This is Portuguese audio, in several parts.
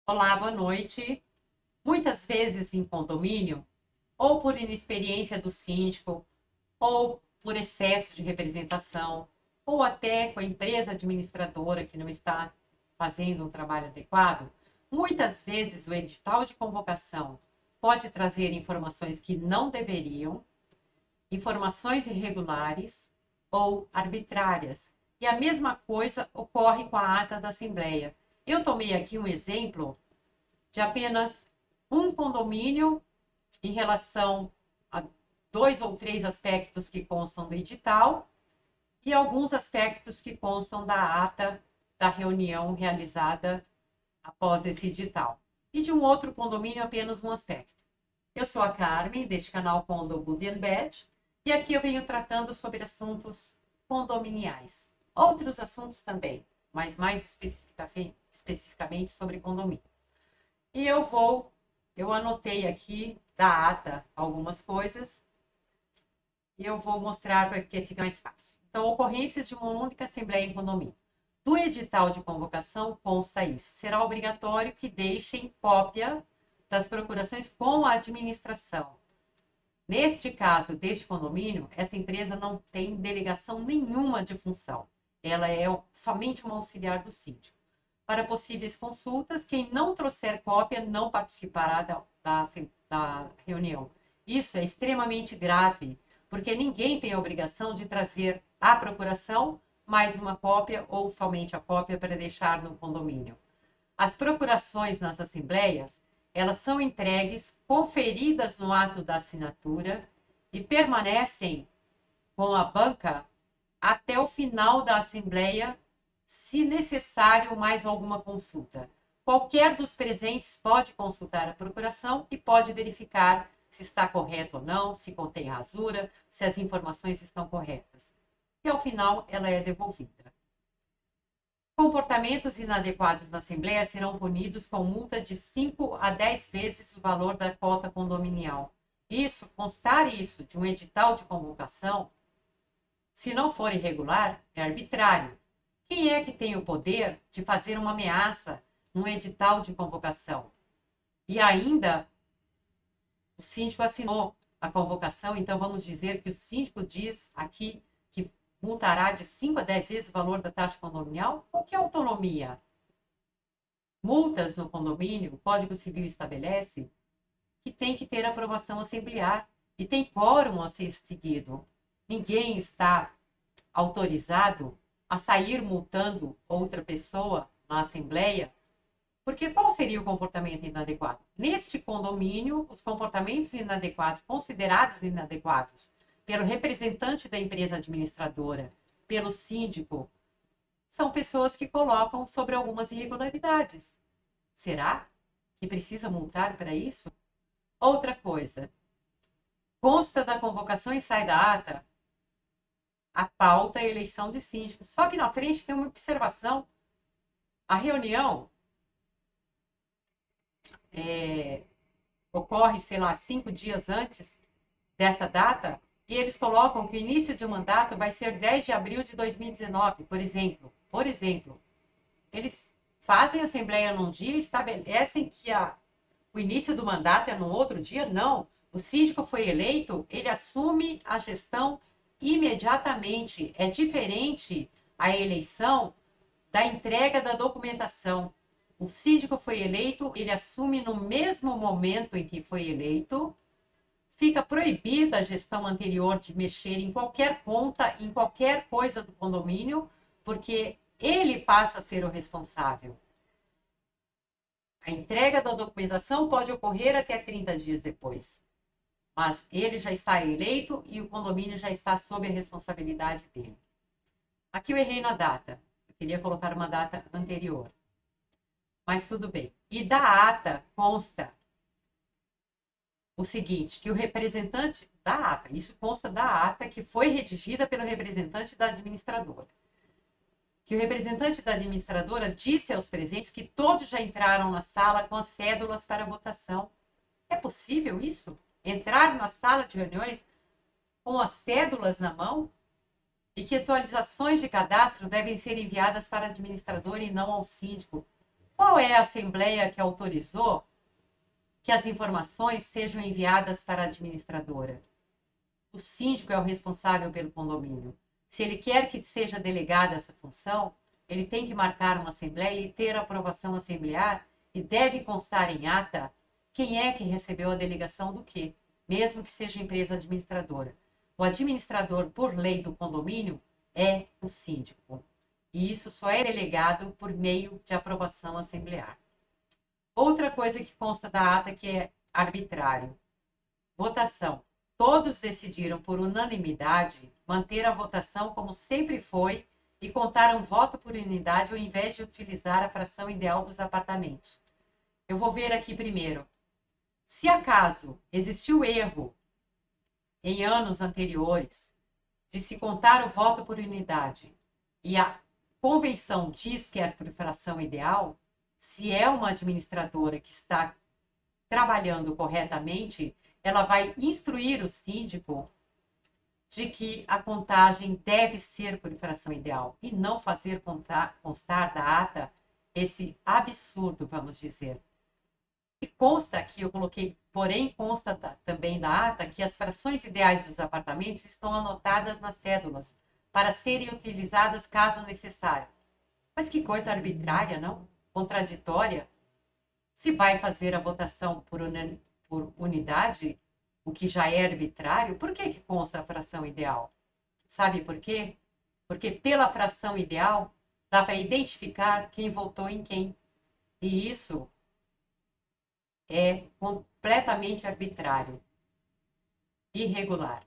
Olá, boa noite. Muitas vezes em condomínio, ou por inexperiência do síndico, ou por excesso de representação, ou até com a empresa administradora que não está fazendo um trabalho adequado, muitas vezes o edital de convocação pode trazer informações que não deveriam, informações irregulares ou arbitrárias. E a mesma coisa ocorre com a ata da Assembleia. Eu tomei aqui um exemplo de apenas um condomínio em relação a dois ou três aspectos que constam do edital e alguns aspectos que constam da ata da reunião realizada após esse edital. E de um outro condomínio, apenas um aspecto. Eu sou a Carmen, deste canal Condo Good and Bad, e aqui eu venho tratando sobre assuntos condominiais. Outros assuntos também, mas mais especificamente sobre condomínio. E eu anotei aqui da ata algumas coisas e eu vou mostrar para que fique mais fácil. Então, ocorrências de uma única assembleia em condomínio. Do edital de convocação consta isso. Será obrigatório que deixem cópia das procurações com a administração. Neste caso deste condomínio, essa empresa não tem delegação nenhuma de função. Ela é somente uma auxiliar do síndico. Para possíveis consultas, quem não trouxer cópia não participará da reunião. Isso é extremamente grave, porque ninguém tem a obrigação de trazer a procuração mais uma cópia ou somente a cópia para deixar no condomínio. As procurações nas assembleias, elas são entregues, conferidas no ato da assinatura e permanecem com a banca até o final da assembleia, se necessário mais alguma consulta. Qualquer dos presentes pode consultar a procuração e pode verificar se está correto ou não, se contém rasura, se as informações estão corretas. E ao final ela é devolvida. Comportamentos inadequados na Assembleia serão punidos com multa de 5 a 10 vezes o valor da cota condominial. Constar isso de um edital de convocação, se não for irregular, é arbitrário. Quem é que tem o poder de fazer uma ameaça num edital de convocação? E ainda o síndico assinou a convocação, então vamos dizer que o síndico diz aqui que multará de 5 a 10 vezes o valor da taxa condominial? O que é autonomia? Multas no condomínio, o Código Civil estabelece que tem que ter aprovação assemblear e tem quórum a ser seguido. Ninguém está autorizado a sair multando outra pessoa na assembleia, porque qual seria o comportamento inadequado? Neste condomínio, os comportamentos inadequados, considerados inadequados pelo representante da empresa administradora, pelo síndico, são pessoas que colocam sobre algumas irregularidades. Será que precisa multar para isso? Outra coisa, consta da convocação e sai da ata a pauta é a eleição de síndico. Só que na frente tem uma observação. A reunião ocorre, sei lá, 5 dias antes dessa data, e eles colocam que o início de mandato vai ser 10 de abril de 2019, por exemplo. Por exemplo, eles fazem a assembleia num dia e estabelecem que o início do mandato é no outro dia? Não. O síndico foi eleito, ele assume a gestão imediatamente. É diferente a eleição da entrega da documentação. O síndico foi eleito, ele assume no mesmo momento em que foi eleito, fica proibida a gestão anterior de mexer em qualquer conta, em qualquer coisa do condomínio, porque ele passa a ser o responsável. A entrega da documentação pode ocorrer até 30 dias depois, mas ele já está eleito e o condomínio já está sob a responsabilidade dele. Aqui eu errei na data, eu queria colocar uma data anterior, mas tudo bem. E da ata consta o seguinte, que o representante da ata, isso consta da ata que foi redigida pelo representante da administradora, que o representante da administradora disse aos presentes que todos já entraram na sala com as cédulas para votação. É possível isso? Entrar na sala de reuniões com as cédulas na mão? E que atualizações de cadastro devem ser enviadas para a administradora e não ao síndico. Qual é a assembleia que autorizou que as informações sejam enviadas para a administradora? O síndico é o responsável pelo condomínio. Se ele quer que seja delegada essa função, ele tem que marcar uma assembleia e ter aprovação assemblear e deve constar em ata quem é que recebeu a delegação do quê, mesmo que seja empresa administradora. O administrador, por lei do condomínio, é o síndico. E isso só é delegado por meio de aprovação assemblear. Outra coisa que consta da ata que é arbitrário. Votação. Todos decidiram por unanimidade manter a votação como sempre foi e contaram voto por unidade ao invés de utilizar a fração ideal dos apartamentos. Eu vou ver aqui primeiro. Se acaso existiu erro em anos anteriores de se contar o voto por unidade e a convenção diz que é por fração ideal, se é uma administradora que está trabalhando corretamente, ela vai instruir o síndico de que a contagem deve ser por fração ideal e não fazer constar da ata esse absurdo, vamos dizer. E consta aqui, eu coloquei, porém consta também da ata que as frações ideais dos apartamentos estão anotadas nas cédulas para serem utilizadas caso necessário. Mas que coisa arbitrária, não? Contraditória. Se vai fazer a votação por unidade, o que já é arbitrário, por que consta a fração ideal? Sabe por quê? Porque pela fração ideal dá para identificar quem votou em quem. E isso é completamente arbitrário, irregular.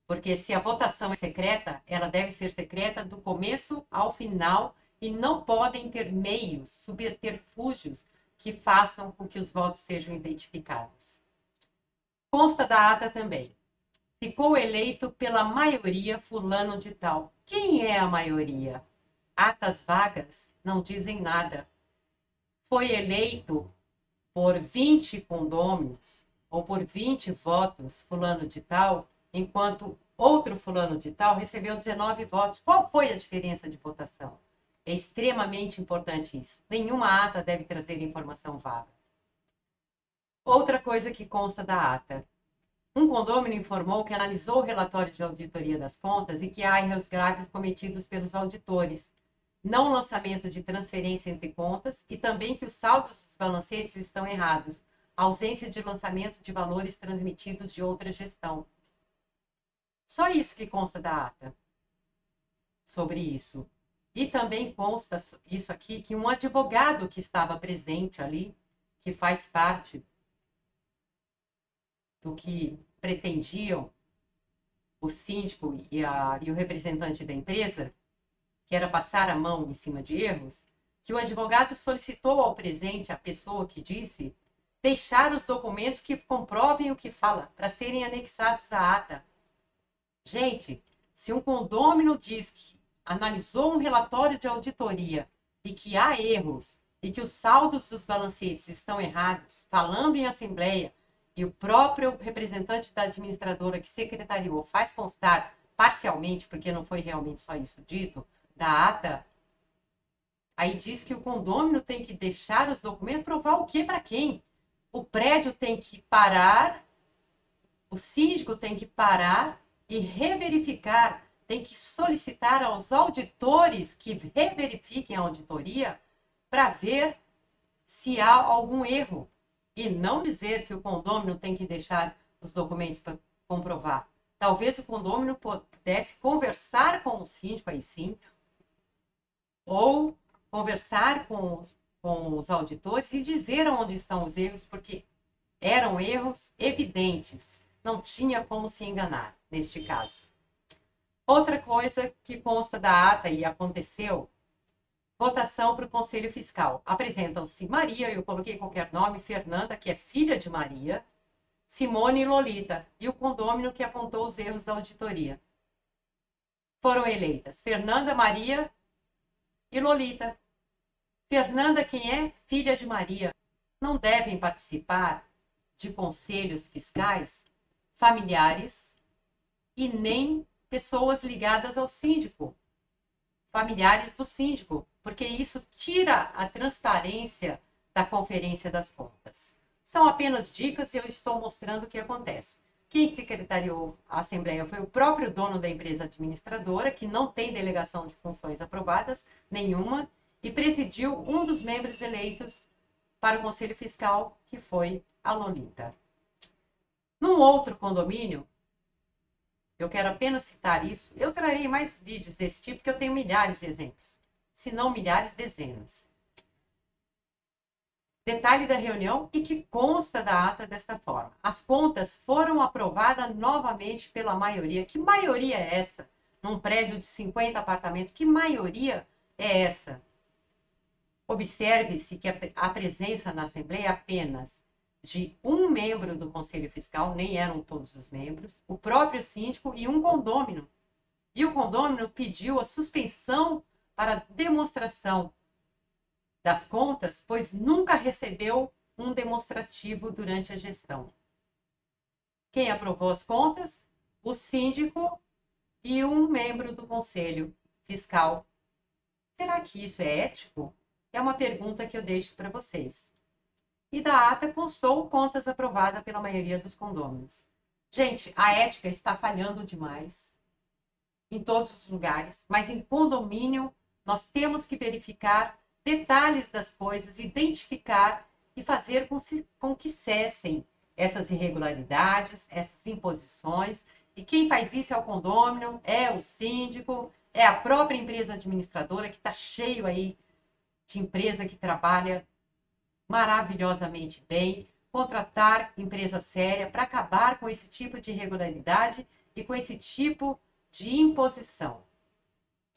Porque se a votação é secreta, ela deve ser secreta do começo ao final e não podem ter meios, subterfúgios que façam com que os votos sejam identificados. Consta da ata também. Ficou eleito pela maioria fulano de tal. Quem é a maioria? Atas vagas não dizem nada. Foi eleito por 20 condôminos ou por 20 votos fulano de tal, enquanto outro fulano de tal recebeu 19 votos. Qual foi a diferença de votação? É extremamente importante isso. Nenhuma ata deve trazer informação vaga. Outra coisa que consta da ata. Um condômino informou que analisou o relatório de auditoria das contas e que há erros graves cometidos pelos auditores, não lançamento de transferência entre contas e também que os saldos dos balancetes estão errados, ausência de lançamento de valores transmitidos de outra gestão. Só isso que consta da ata sobre isso. E também consta isso aqui, que um advogado que estava presente ali, que faz parte do que pretendiam o síndico e o representante da empresa, que era passar a mão em cima de erros, que o advogado solicitou ao presente, a pessoa que disse, deixar os documentos que comprovem o que fala, para serem anexados à ata. Gente, se um condômino diz que analisou um relatório de auditoria e que há erros e que os saldos dos balancetes estão errados, falando em assembleia, e o próprio representante da administradora que secretariou faz constar parcialmente, porque não foi realmente só isso dito, da ata, aí diz que o condômino tem que deixar os documentos, provar o quê para quem? O prédio tem que parar, o síndico tem que parar e reverificar, tem que solicitar aos auditores que reverifiquem a auditoria para ver se há algum erro. E não dizer que o condômino tem que deixar os documentos para comprovar. Talvez o condômino pudesse conversar com o síndico, aí sim, ou conversar com os auditores e dizer onde estão os erros, porque eram erros evidentes. Não tinha como se enganar, neste caso. Outra coisa que consta da ata e aconteceu, votação para o Conselho Fiscal. Apresentam-se Maria, eu coloquei qualquer nome, Fernanda, que é filha de Maria, Simone e Lolita, e o condômino que apontou os erros da auditoria. Foram eleitas Fernanda, Maria e Lolita. Fernanda, quem é? Filha de Maria. Não devem participar de conselhos fiscais familiares e nem pessoas ligadas ao síndico, familiares do síndico, porque isso tira a transparência da Conferência das Contas. São apenas dicas e eu estou mostrando o que acontece. Quem secretariou a Assembleia foi o próprio dono da empresa administradora, que não tem delegação de funções aprovadas, nenhuma, e presidiu um dos membros eleitos para o Conselho Fiscal, que foi a Lolita. Num outro condomínio, eu quero apenas citar isso, eu trarei mais vídeos desse tipo, porque eu tenho milhares de exemplos, se não milhares, dezenas. Detalhe da reunião e que consta da ata desta forma. As contas foram aprovadas novamente pela maioria. Que maioria é essa? Num prédio de 50 apartamentos, que maioria é essa? Observe-se que a presença na Assembleia é apenas de um membro do Conselho Fiscal, nem eram todos os membros, o próprio síndico e um condômino. E o condômino pediu a suspensão para demonstração das contas, pois nunca recebeu um demonstrativo durante a gestão. Quem aprovou as contas? O síndico e um membro do Conselho Fiscal. Será que isso é ético? É uma pergunta que eu deixo para vocês. E da ata constou contas aprovadas pela maioria dos condôminos. Gente, a ética está falhando demais em todos os lugares, mas em condomínio nós temos que verificar detalhes das coisas, identificar e fazer com que cessem essas irregularidades, essas imposições. E quem faz isso é o condômino, é o síndico, é a própria empresa administradora, que está cheio aí de empresa que trabalha maravilhosamente bem, contratar empresa séria para acabar com esse tipo de irregularidade e com esse tipo de imposição.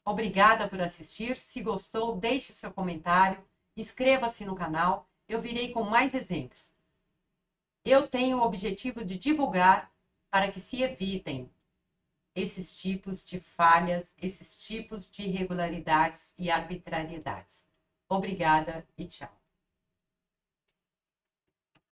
Obrigada por assistir. Se gostou, deixe o seu comentário, inscreva-se no canal. Eu virei com mais exemplos. Eu tenho o objetivo de divulgar para que se evitem esses tipos de falhas, esses tipos de irregularidades e arbitrariedades. Obrigada e tchau.